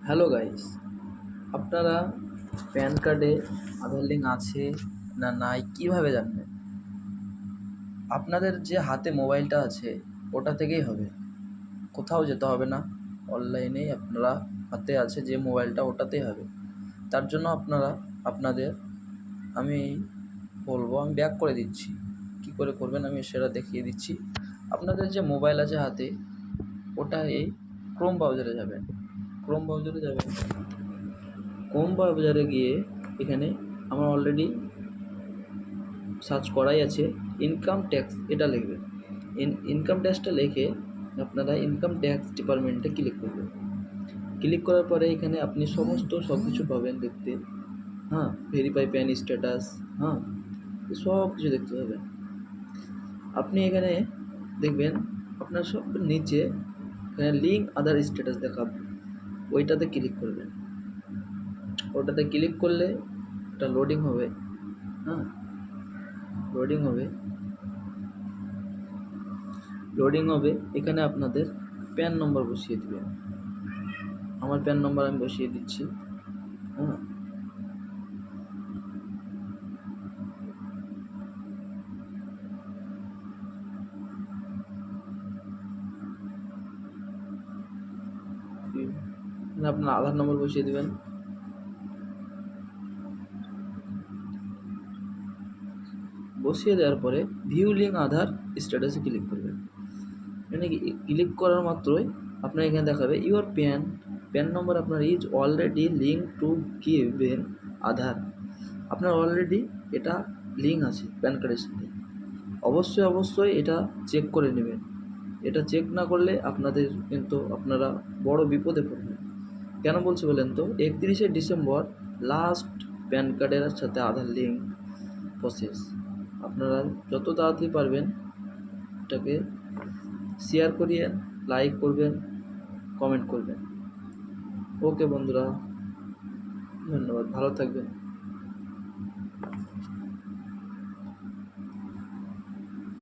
Hello guys, আপনারা pan কার্ডে আধার link আছে না নাই কিভাবে জানবেন? আপনাদের যে হাতে মোবাইলটা আছে ওটা থেকেই হবে, কোথাও যেতে হবে না। অনলাইনেই আপনারা হাতে আছে যে মোবাইলটা ওটাতেই হবে। তার জন্য আপনারা আপনাদের আমি বলবো, আমি ব্যাক করে দিচ্ছি, কি করে করবেন আমি সেটা দেখিয়ে দিচ্ছি। আপনাদের যে মোবাইল আছে হাতে ওটা এই ক্রোম ব্রাউজারে যাবেন। ক্রোম ব্রাউজারে গিয়ে এখানে আমার অলরেডি সার্চ করাই আছে, ইনকাম ট্যাক্স এটা লিখবেন। ইনকাম ট্যাক্সটা লিখে আপনারা ইনকাম ট্যাক্স ডিপার্টমেন্টে ক্লিক করবেন। ক্লিক করার পরে এখানে আপনি সব কিছু পাবেন দেখতে। হ্যাঁ, ভেরিফাই প্যান স্ট্যাটাস, হ্যাঁ, সব কিছু দেখতে পাবেন। আপনি এখানে দেখবেন আপনার সব নিচে এখানে লিঙ্ক আধার স্ট্যাটাস দেখাবে, ওইটাতে ক্লিক করবেন। ওটাতে ক্লিক করলে এটা লোডিং হবে। হ্যাঁ, লোডিং হবে। এখানে আপনাদের প্যান নম্বর বসিয়ে দিবেন। আমার প্যান নম্বর আমি বসিয়ে দিচ্ছি। হ্যাঁ, আপনার আধার নম্বর বসিয়ে দিবেন। বসিয়ে দেওয়ার পরে ভিউ লিঙ্ক আধার স্ট্যাটাসে ক্লিক করবেন। এখানে ক্লিক করার মাত্রই আপনার এখানে দেখাবে ইউর প্যান নম্বর আপনার is already link to given Aadhaar. আপনার অলরেডি এটা লিঙ্ক আছে প্যান কার্ডের সাথে। অবশ্যই এটা চেক করে নেবেন। এটা চেক না করলে আপনারা বড় বিপদে পড়বেন। কেন বলছি বলেন তো, 31শে ডিসেম্বর লাস্ট প্যান কার্ডের সাথে আধার লিঙ্ক প্রসেস। আপনারা যত তাড়াতাড়ি পারবেন এটাকে শেয়ার করিয়েন, লাইক করবেন, কমেন্ট করবেন। ওকে বন্ধুরা, ধন্যবাদ, ভালো থাকবেন।